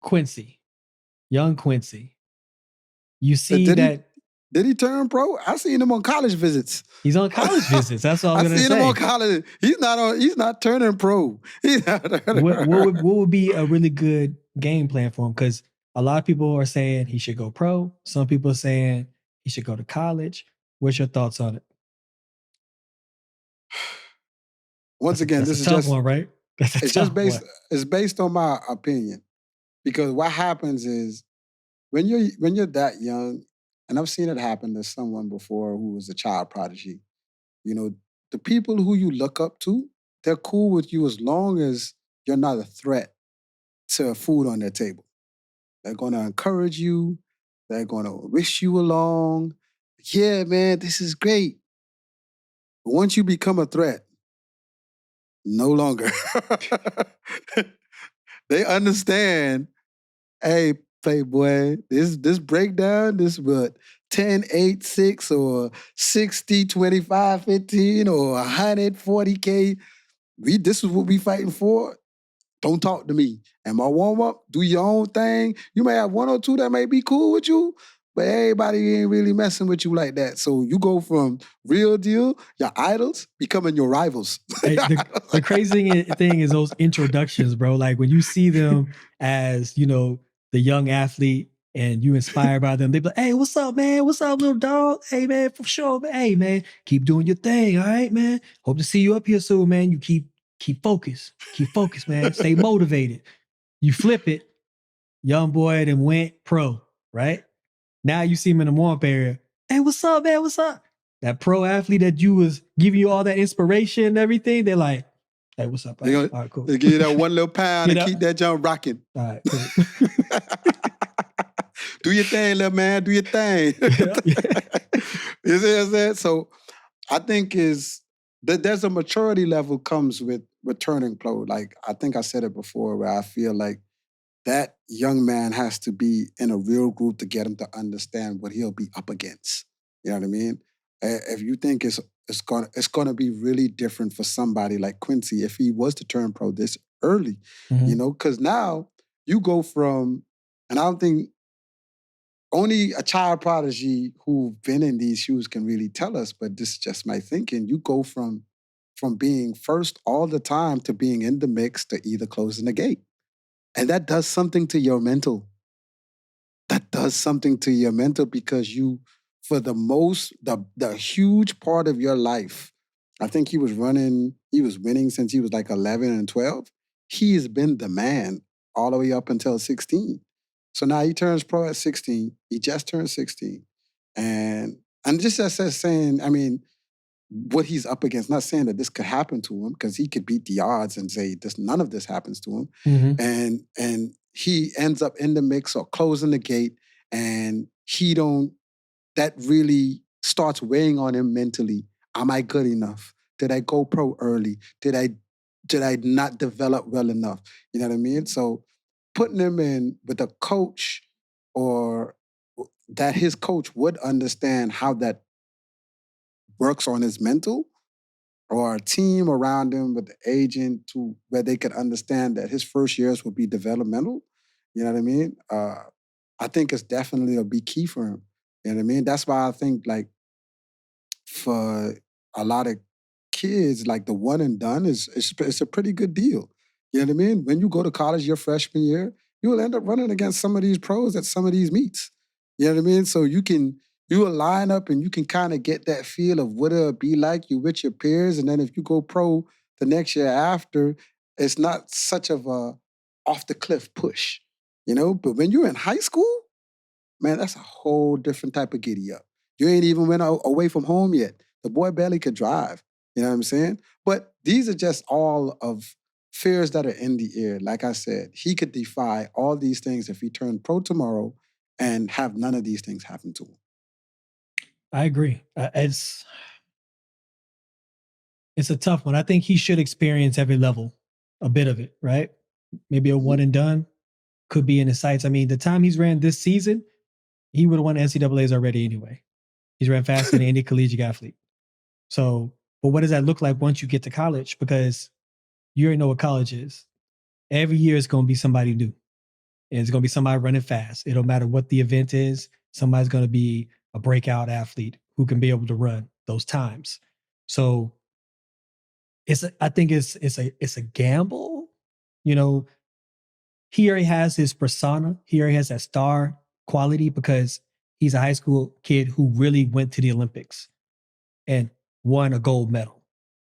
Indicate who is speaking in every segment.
Speaker 1: Quincy, young Quincy. You
Speaker 2: But
Speaker 1: see that
Speaker 2: did he turn pro? I seen him on college visits.
Speaker 1: he's on college visits. That's what I was going to say.
Speaker 2: I seen him on college. He's not turning pro.
Speaker 1: What would be a really good game plan for him? Because a lot of people are saying he should go pro. Some people are saying he should go to college. What's your thoughts on it?
Speaker 2: Once again,
Speaker 1: this is a tough one, right?
Speaker 2: It's based on my opinion, because what happens is when you're that young, and I've seen it happen to someone before who was a child prodigy. You know, the people who you look up to, they're cool with you as long as you're not a threat to food on their table. They're going to encourage you. They're going to wish you along. Yeah, man, this is great. But once you become a threat, no longer. They understand, hey, playboy, this breakdown, this what, 10, 8, 6, or 60, 25, 15, or 140K. This is what we fighting for. Don't talk to me. And my warm-up, do your own thing. You may have one or two that may be cool with you, but everybody ain't really messing with you like that. So you go from real deal, your idols, becoming your rivals.
Speaker 1: Hey, the crazy thing is those introductions, bro. Like when you see them as, the young athlete and you inspired by them, they be like, hey, what's up, man? What's up, little dog? Hey, man, for sure. Hey, man, keep doing your thing, all right, man? Hope to see you up here soon, man. You keep focused. Keep focused, man. Stay motivated. You flip it, young boy then went pro, right? Now you see him in the warm-up area. Hey, what's up, man? What's up? That pro athlete that you was giving you all that inspiration and everything, they're like, hey, what's up? All right, cool.
Speaker 2: They give you that one little pound and keep that jump rocking.
Speaker 1: All right, cool.
Speaker 2: Do your thing, little man. Do your thing. You see what I'm saying? So I think there's a maturity level comes with turning pro. Like, I think I said it before, where I feel like that young man has to be in a real group to get him to understand what he'll be up against. You know what I mean? If you think it's gonna be really different for somebody like Quincy if he was to turn pro this early, because now you go from, and I don't think only a child prodigy who've been in these shoes can really tell us, but this is just my thinking. You go from being first all the time to being in the mix to either closing the gate. And that does something to your mental. That does something to your mental because you, for the huge part of your life, I think he was winning since he was like 11 and 12. He has been the man all the way up until 16. So now he turns pro at 16. He just turned 16. And just as saying, I mean, what he's up against, not saying that this could happen to him, because he could beat the odds and say none of this happens to him. Mm-hmm. And he ends up in the mix or closing the gate, and that really starts weighing on him mentally. Am I good enough? Did I go pro early? Did I not develop well enough? You know what I mean? So putting him in with a coach, or that his coach would understand how that works on his mental, or a team around him with the agent to where they could understand that his first years will be developmental. You know what I mean? I think it's definitely a big key for him. You know what I mean? That's why I think, like, for a lot of kids, like, the one and done it's a pretty good deal. You know what I mean? When you go to college your freshman year, you will end up running against some of these pros at some of these meets. You know what I mean? So you will line up and you can kind of get that feel of what it'll be like. You with your peers, and then if you go pro the next year after, it's not such of a off the cliff push, But when you're in high school, man, that's a whole different type of giddy up. You ain't even went away from home yet. The boy barely could drive. You know what I'm saying? But these are just all of fears that are in the air. Like I said, he could defy all these things if he turned pro tomorrow and have none of these things happen to him.
Speaker 1: I agree. It's a tough one. I think he should experience every level, a bit of it, right? Maybe a one and done could be in his sights. I mean, the time he's ran this season, he would have won NCAAs already anyway. He's ran faster than any collegiate athlete. So, but what does that look like once you get to college? Because you already know what college is. Every year it's going to be somebody new. and it's going to be somebody running fast. It don't matter what the event is. Somebody's going to be a breakout athlete who can be able to run those times. So I think it's a gamble. You know, he already has his persona. He already has that star quality because he's a high school kid who really went to the Olympics and won a gold medal.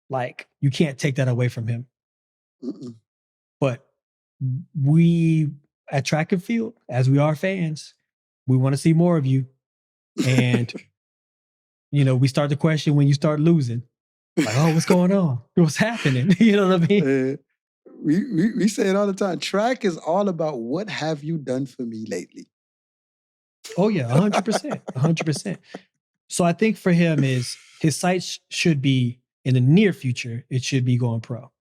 Speaker 1: Like, you can't take that away from him.
Speaker 2: Mm-mm.
Speaker 1: But we at track and field, as we are fans, we want to see more of you. And, you know, we start to question when you start losing. Like, oh, what's going on? What's happening? You know what I mean?
Speaker 2: We say it all the time. Track is all about what have you done for me lately?
Speaker 1: Oh, yeah, 100%. 100%. So I think for him is his sights should be in the near future, it should be going pro.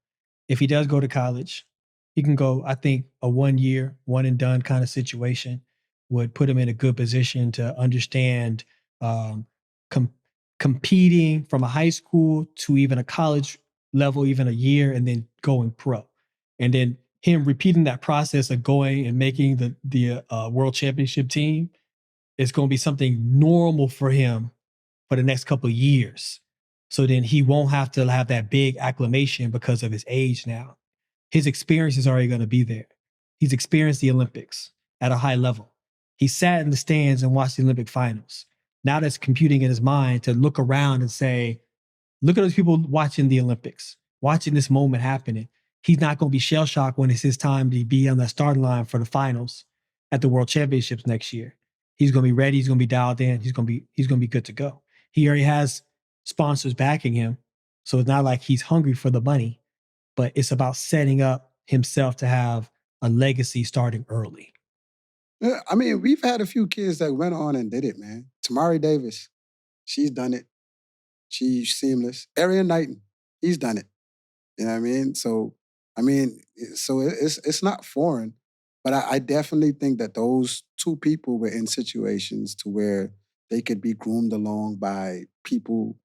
Speaker 1: If he does go to college, he can go, I think, a 1 year, one and done kind of situation would put him in a good position to understand um, com- competing from a high school to even a college level, even a year, and then going pro. And then him repeating that process of going and making the world championship team is going to be something normal for him for the next couple of years. So then he won't have to have that big acclamation because of his age now. His experience is already going to be there. He's experienced the Olympics at a high level. He sat in the stands and watched the Olympic finals. Now that's computing in his mind to look around and say, look at those people watching the Olympics, watching this moment happening. He's not going to be shell shocked when it's his time to be on the starting line for the finals at the World Championships next year. He's going to be ready. He's going to be dialed in. He's going to be good to go. He already has sponsors backing him, so it's not like he's hungry for the money, but it's about setting up himself to have a legacy starting early.
Speaker 2: Yeah, I mean, we've had a few kids that went on and did it, man. Tamari Davis, she's done it. She's seamless. Arian Knighton, he's done it. You know what I mean? So, I mean, it's not foreign, but I definitely think that those two people were in situations to where they could be groomed along by people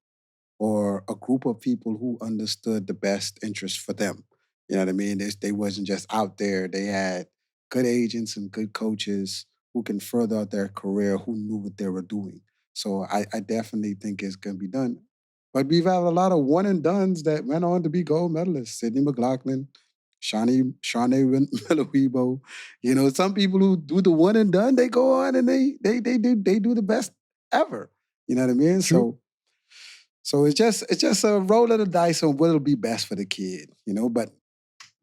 Speaker 2: or a group of people who understood the best interest for them. You know what I mean? They wasn't just out there. They had good agents and good coaches who can further out their career, who knew what they were doing. So I definitely think it's going to be done. But we've had a lot of one and dones that went on to be gold medalists. Sidney McLaughlin, Shawnee Miller. You know, some people who do the one and done, they go on and they do the best ever. You know what I mean?
Speaker 1: True.
Speaker 2: So it's just a roll of the dice on what'll be best for the kid, you know. But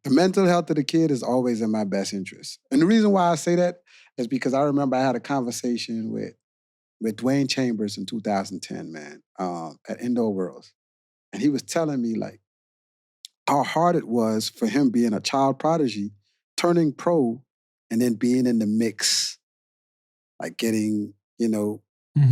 Speaker 2: the mental health of the kid is always in my best interest. And the reason why I say that is because I remember I had a conversation with Dwayne Chambers in 2010, man, at Indoor Worlds. And he was telling me like how hard it was for him being a child prodigy, turning pro, and then being in the mix, like getting, you know,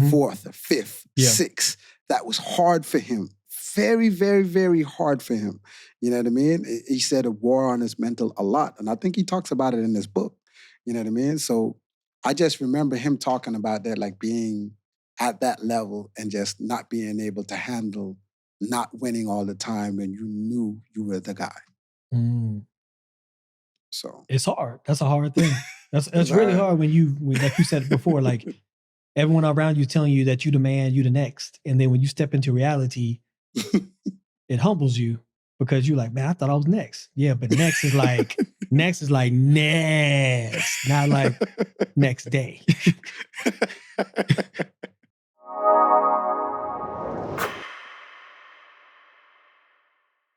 Speaker 2: fourth or fifth, sixth. That was hard for him. Very, very, very hard for him. You know what I mean? He said a war on his mental a lot. And I think he talks about it in his book. You know what I mean? So I just remember him talking about that, like being at that level and just not being able to handle not winning all the time when you knew you were the guy. So
Speaker 1: it's hard. That's a hard thing. That's really hard when like you said before, like everyone around you telling you that you the man, you the next. And then when you step into reality, it humbles you because you're like, man, I thought I was next. Yeah, but next is like next, not like next day.